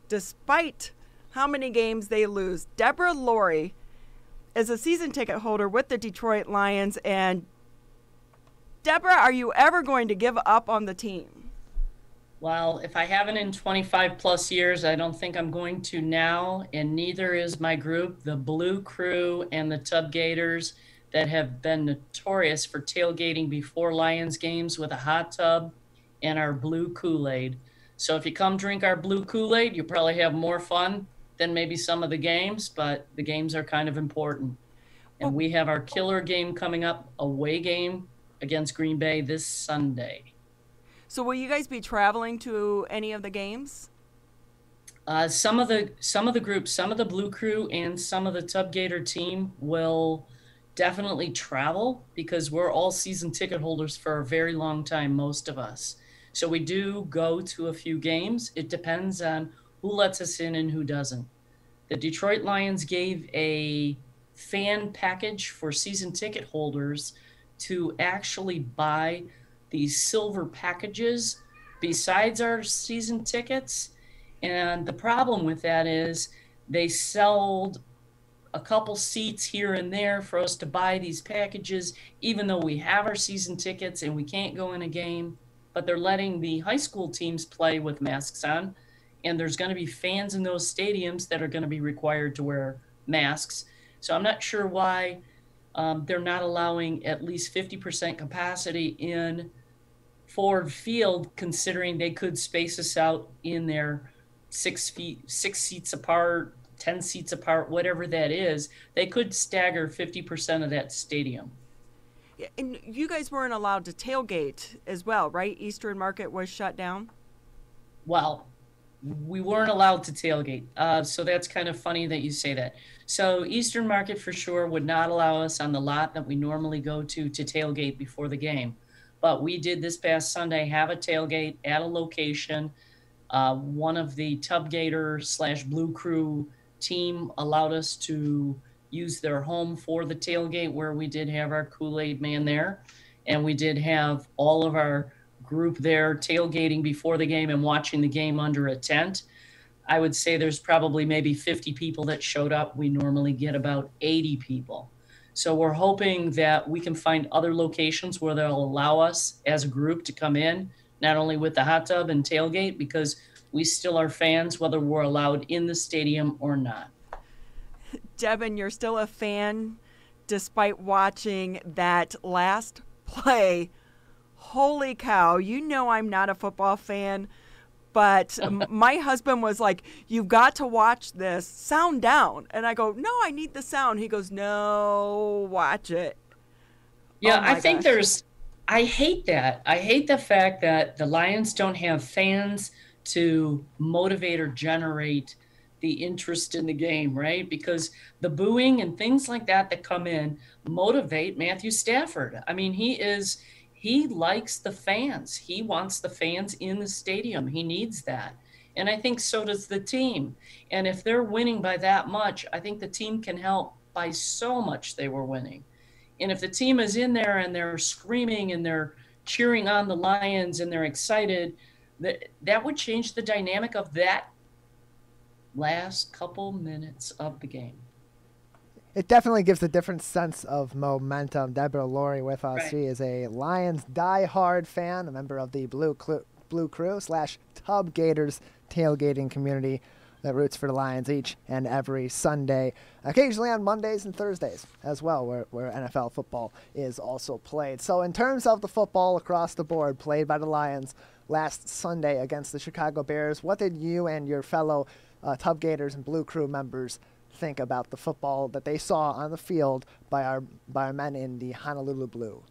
despite how many games they lose. Deborah Laurie is a season ticket holder with the Detroit Lions. And Deborah, are you ever going to give up on the team? Well, if I haven't in 25 plus years, I don't think I'm going to now, and neither is my group, the Blue Crew and the Tub Gators, that have been notorious for tailgating before Lions games with a hot tub and our blue Kool-Aid. So if you come drink our blue Kool-Aid, you'll probably have more fun than maybe some of the games, but the games are kind of important. And we have our killer game coming up, away game against Green Bay this Sunday. So will you guys be traveling to any of the games? Some of the groups, some of the Blue Crew and some of the Tub Gator team will definitely travel because we're all season ticket holders for a very long time, most of us. So we do go to a few games. It depends on who lets us in and who doesn't. The Detroit Lions gave a fan package for season ticket holders to actually buy these silver packages besides our season tickets. And the problem with that is they sold a couple seats here and there for us to buy these packages, even though we have our season tickets and we can't go in a game. But they're letting the high school teams play with masks on, and there's going to be fans in those stadiums that are going to be required to wear masks. So I'm not sure why they're not allowing at least 50% capacity in Ford Field, considering they could space us out in there 6 seats apart, 10 seats apart, whatever that is. They could stagger 50% of that stadium. And you guys weren't allowed to tailgate as well, right? Eastern Market was shut down? Well, we weren't allowed to tailgate. So that's kind of funny that you say that. So Eastern Market for sure would not allow us on the lot that we normally go to tailgate before the game. But we did this past Sunday have a tailgate at a location. One of the Tub Gator / Blue Crew team allowed us to use their home for the tailgate, where we did have our Kool-Aid man there. And we did have all of our group there tailgating before the game and watching the game under a tent. I would say there's probably maybe 50 people that showed up. We normally get about 80 people. So we're hoping that we can find other locations where they'll allow us as a group to come in, not only with the hot tub and tailgate, because we still are fans, whether we're allowed in the stadium or not. Devin, you're still a fan despite watching that last play. Holy cow. You know I'm not a football fan, but my husband was like, you've got to watch this. Sound down. And I go, no, I need the sound. He goes, no, watch it. Yeah, I think I hate that. I hate the fact that the Lions don't have fans to motivate or generate the interest in the game, right? Because the booing and things like that come in motivate Matthew Stafford. I mean, he likes the fans. He wants the fans in the stadium. He needs that. And I think so does the team. And if they're winning by that much, I think the team can help by so much they were winning. And if the team is in there and they're screaming and they're cheering on the Lions and they're excited, that would change the dynamic of that last couple minutes of the game. It definitely gives a different sense of momentum. Deborah Laurie with us. Right. She is a Lions diehard fan, a member of the Blue Crew / Tub Gators tailgating community that roots for the Lions each and every Sunday, occasionally on Mondays and Thursdays as well, where NFL football is also played. So in terms of the football across the board played by the Lions last Sunday against the Chicago Bears, what did you and your fellow Tub Gators and Blue Crew members think about the football that they saw on the field by our men in the Honolulu Blue?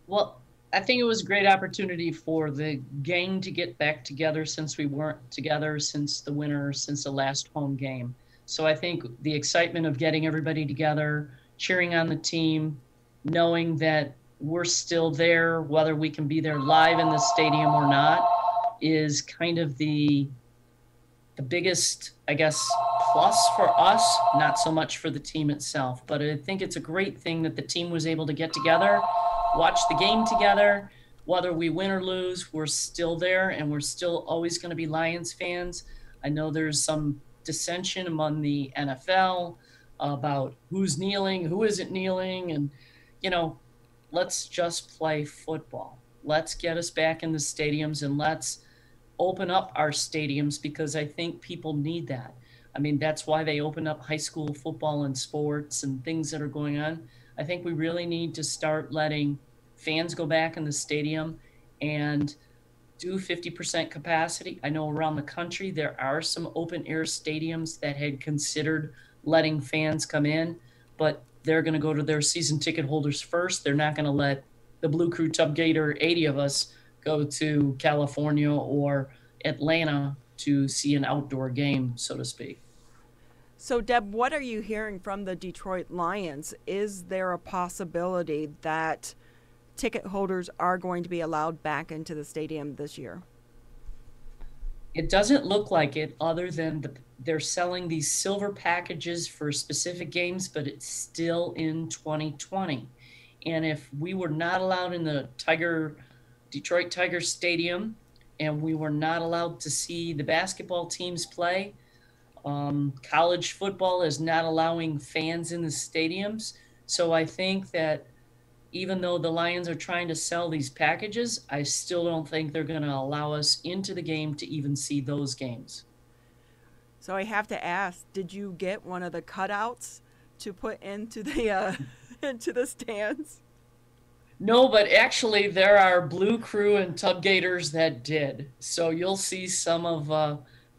Well, I think it was a great opportunity for the gang to get back together since we weren't together since the last home game. So I think the excitement of getting everybody together, cheering on the team, knowing that we're still there, whether we can be there live in the stadium or not, is kind of the biggest, I guess, plus for us, not so much for the team itself. But I think it's a great thing that the team was able to get together, watch the game together. Whether we win or lose, we're still there, and we're still always going to be Lions fans I know there's some dissension among the NFL about who's kneeling, who isn't kneeling, and, you know, let's just play football. Let's get us back in the stadiums and let's open up our stadiums, because I think people need that. I mean, that's why they open up high school football and sports and things that are going on. I think we really need to start letting fans go back in the stadium and do 50% capacity. I know around the country there are some open air stadiums that had considered letting fans come in, but they're going to go to their season ticket holders first. They're not going to let the Blue Crew Tub Gator, 80 of us, go to California or Atlanta to see an outdoor game, so to speak. So, Deb, what are you hearing from the Detroit Lions? Is there a possibility that ticket holders are going to be allowed back into the stadium this year? It doesn't look like it, other than they're selling these silver packages for specific games, but it's still in 2020. And if we were not allowed in the Detroit Tiger Stadium, and we were not allowed to see the basketball teams play, college football is not allowing fans in the stadiums. So I think that even though the Lions are trying to sell these packages, I still don't think they're going to allow us into the game to even see those games. So I have to ask, did you get one of the cutouts to put into the into the stands? No, but actually there are Blue Crew and Tub Gators that did. So you'll see some of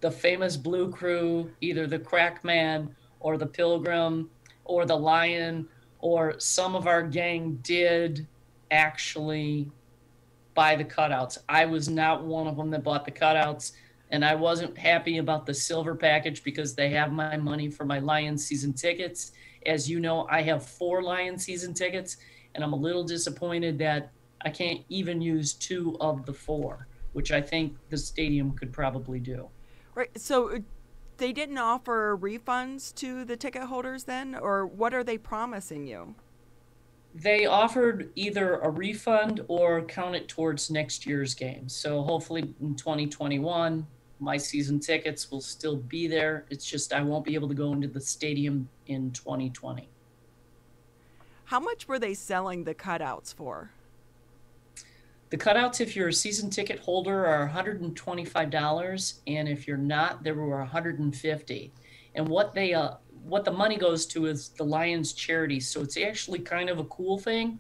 the famous Blue Crew, either the Crackman or the Pilgrim or the Lion, or some of our gang did actually buy the cutouts. I was not one of them that bought the cutouts, and I wasn't happy about the silver package because they have my money for my Lions season tickets. As you know, I have 4 Lions season tickets, and I'm a little disappointed that I can't even use 2 of the 4, which I think the stadium could probably do. Right. So they didn't offer refunds to the ticket holders then, or what are they promising you? They offered either a refund or count it towards next year's game. So hopefully in 2021, my season tickets will still be there. It's just I won't be able to go into the stadium in 2020. How much were they selling the cutouts for? The cutouts, if you're a season ticket holder, are $125, and if you're not, there were $150. And what the money goes to is the Lions charity. So it's actually kind of a cool thing.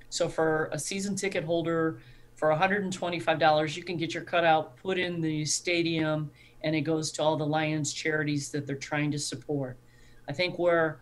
So for a season ticket holder, for $125, you can get your cutout put in the stadium, and it goes to all the Lions charities that they're trying to support. I think where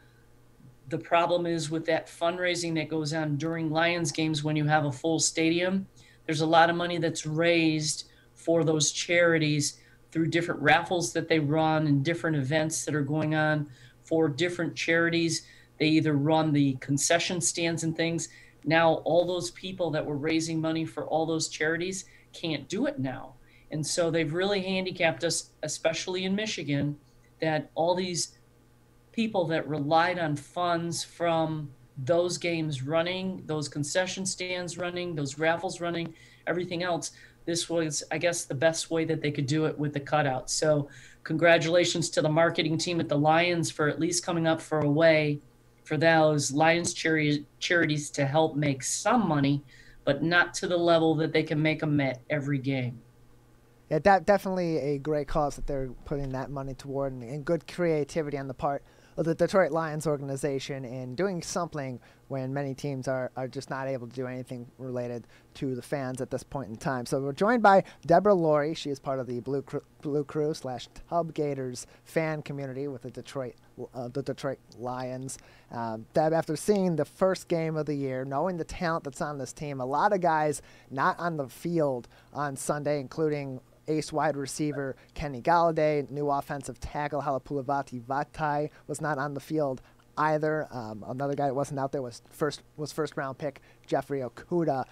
the problem is with that fundraising that goes on during Lions games when you have a full stadium, there's a lot of money that's raised for those charities through different raffles that they run and different events that are going on for different charities. They either run the concession stands and things. Now, all those people that were raising money for all those charities can't do it now. And so they've really handicapped us, especially in Michigan, that all these people that relied on funds from those games running, those concession stands running, those raffles running, everything else, this was, I guess, the best way that they could do it with the cutout. So congratulations to the marketing team at the Lions for at least coming up for a way for those Lions charities to help make some money, but not to the level that they can make them at every game. Yeah, definitely a great cause that they're putting that money toward, and good creativity on the part of the Detroit Lions organization in doing something when many teams are just not able to do anything related to the fans at this point in time. So we're joined by Deborah Laurie. She is part of the Blue Crew / Tub Gators fan community with the Detroit Lions. Deb, after seeing the first game of the year, knowing the talent that's on this team, a lot of guys not on the field on Sunday, including ace wide receiver Kenny Galladay, new offensive tackle Halapoulivaati Vatai was not on the field either. Another guy that wasn't out there was first round pick Jeffrey Okudah.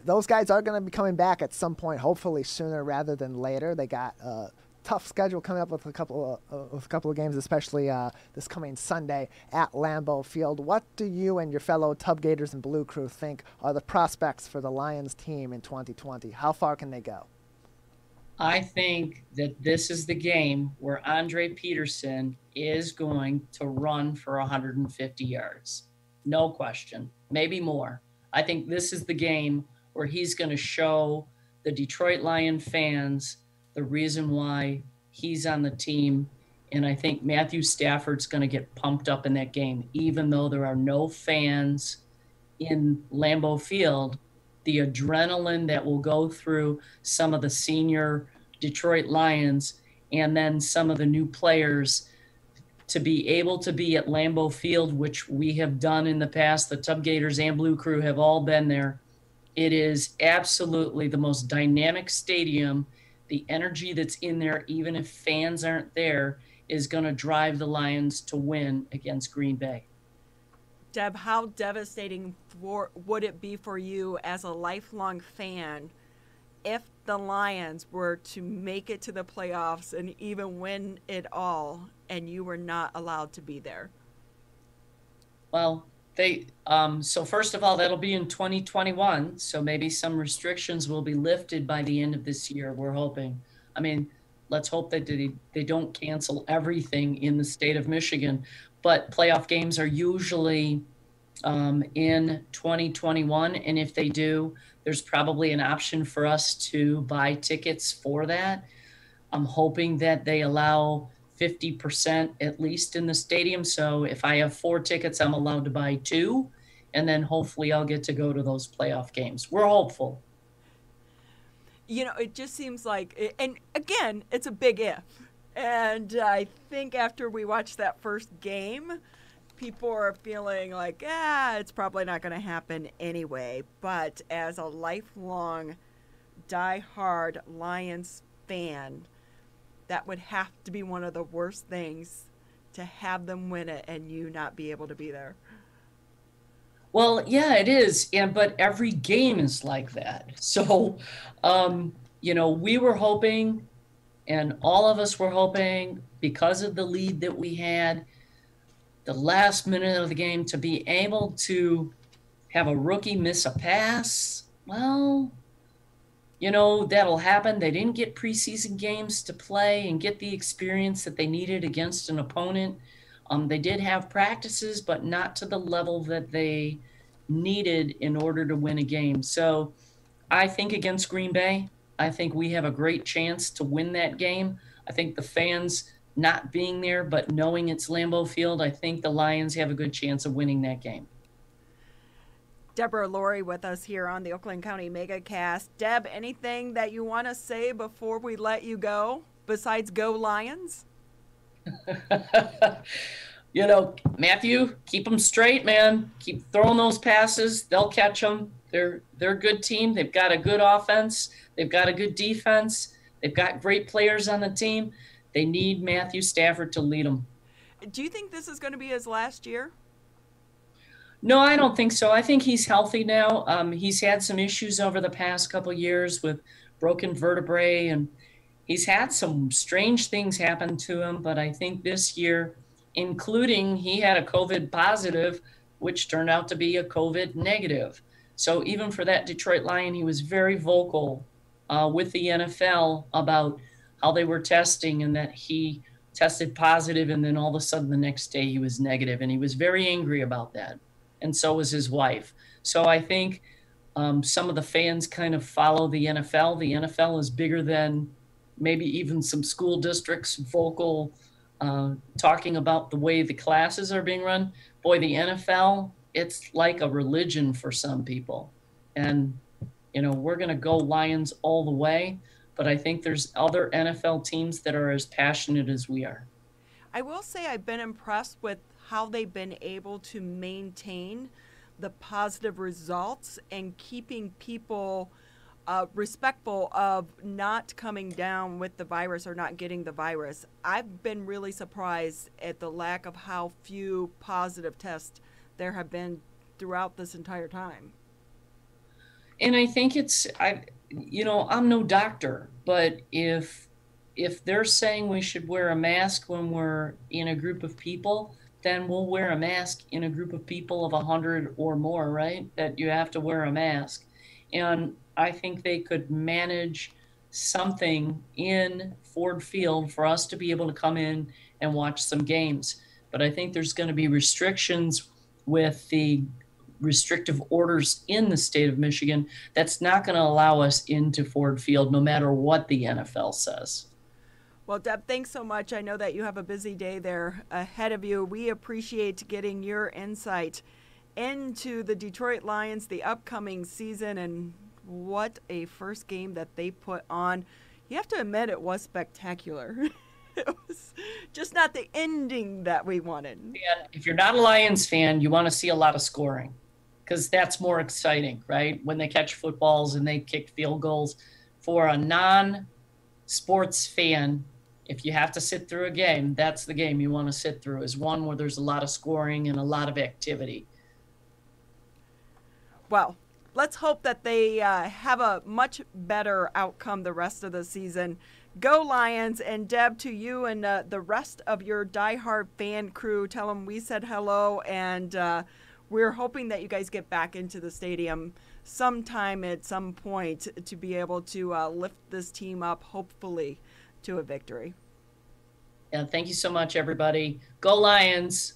Those guys are going to be coming back at some point, hopefully sooner rather than later. They got a tough schedule coming up with a couple of games, especially this coming Sunday at Lambeau Field. What do you and your fellow Tub Gators and Blue Crew think are the prospects for the Lions team in 2020? How far can they go? I think that this is the game where Andre Peterson is going to run for 150 yards. No question. Maybe more. I think this is the game where he's going to show the Detroit Lion fans the reason why he's on the team. And I think Matthew Stafford's going to get pumped up in that game, even though there are no fans in Lambeau Field. The adrenaline that will go through some of the senior Detroit Lions and then some of the new players to be able to be at Lambeau Field, which we have done in the past. The Tub Gators and Blue Crew have all been there. It is absolutely the most dynamic stadium. The energy that's in there, even if fans aren't there, is going to drive the Lions to win against Green Bay. Deb, how devastating would it be for you as a lifelong fan if the Lions were to make it to the playoffs and even win it all and you were not allowed to be there? Well, so first of all, that'll be in 2021. So maybe some restrictions will be lifted by the end of this year. We're hoping. I mean, let's hope that they don't cancel everything in the state of Michigan. But playoff games are usually in 2021. And if they do, there's probably an option for us to buy tickets for that. I'm hoping that they allow 50% at least in the stadium. So if I have 4 tickets, I'm allowed to buy 2. And then hopefully I'll get to go to those playoff games. We're hopeful. You know, it just seems like, and again, it's a big if. And I think after we watched that first game, people are feeling like, it's probably not going to happen anyway. But as a lifelong, diehard Lions fan, that would have to be one of the worst things to have them win it and you not be able to be there. Well, yeah, it is. But every game is like that. So, we were hoping, and all of us were hoping, because of the lead that we had, the last minute of the game, to be able to have a rookie miss a pass. Well, that'll happen. They didn't get preseason games to play and get the experience that they needed against an opponent. They did have practices, but not to the level that they needed in order to win a game. So I think against Green Bay, I think we have a great chance to win that game. I think the fans not being there, but knowing it's Lambeau Field, I think the Lions have a good chance of winning that game. Deborah Laurie with us here on the Oakland County MegaCast. Deb, anything that you want to say before we let you go besides go Lions? Matthew, keep them straight, man. Keep throwing those passes. They'll catch them. They're a good team. They've got a good offense. They've got a good defense. They've got great players on the team. They need Matthew Stafford to lead them. Do you think this is going to be his last year? No, I don't think so. I think he's healthy now. He's had some issues over the past couple of years with broken vertebrae, and he's had some strange things happen to him. But I think this year, including he had a COVID positive, which turned out to be a COVID negative. So even for that Detroit Lion, he was very vocal with the NFL about how they were testing and that he tested positive, and then all of a sudden the next day he was negative, and he was very angry about that. And so was his wife. So I think some of the fans kind of follow the NFL. The NFL is bigger than maybe even some school districts vocal talking about the way the classes are being run. Boy, the NFL, it's like a religion for some people. And, we're going to go Lions all the way. But I think there's other NFL teams that are as passionate as we are. I will say I've been impressed with how they've been able to maintain the positive results and keeping people respectful of not coming down with the virus or not getting the virus. I've been really surprised at the lack of how few positive tests there have been throughout this entire time. And I think I'm no doctor, but if they're saying we should wear a mask when we're in a group of people, then we'll wear a mask in a group of people of 100 or more, right? That you have to wear a mask. And I think they could manage something in Ford Field for us to be able to come in and watch some games. But I think there's going to be restrictions with the restrictive orders in the state of Michigan. That's not going to allow us into Ford Field no matter what the NFL says. Well, Deb, thanks so much. I know that you have a busy day there ahead of you. We appreciate getting your insight into the Detroit Lions, the upcoming season, and what a first game that they put on. You have to admit it was spectacular. It was just not the ending that we wanted. And if you're not a Lions fan, you want to see a lot of scoring because that's more exciting, right? When they catch footballs and they kick field goals. For a non-sports fan, if you have to sit through a game, that's the game you want to sit through, is one where there's a lot of scoring and a lot of activity. Well, let's hope that they have a much better outcome the rest of the season. Go Lions. And Deb, to you and the rest of your diehard fan crew, tell them we said hello, and we're hoping that you guys get back into the stadium sometime at some point to be able to lift this team up, hopefully, to a victory. Yeah, thank you so much, everybody. Go Lions.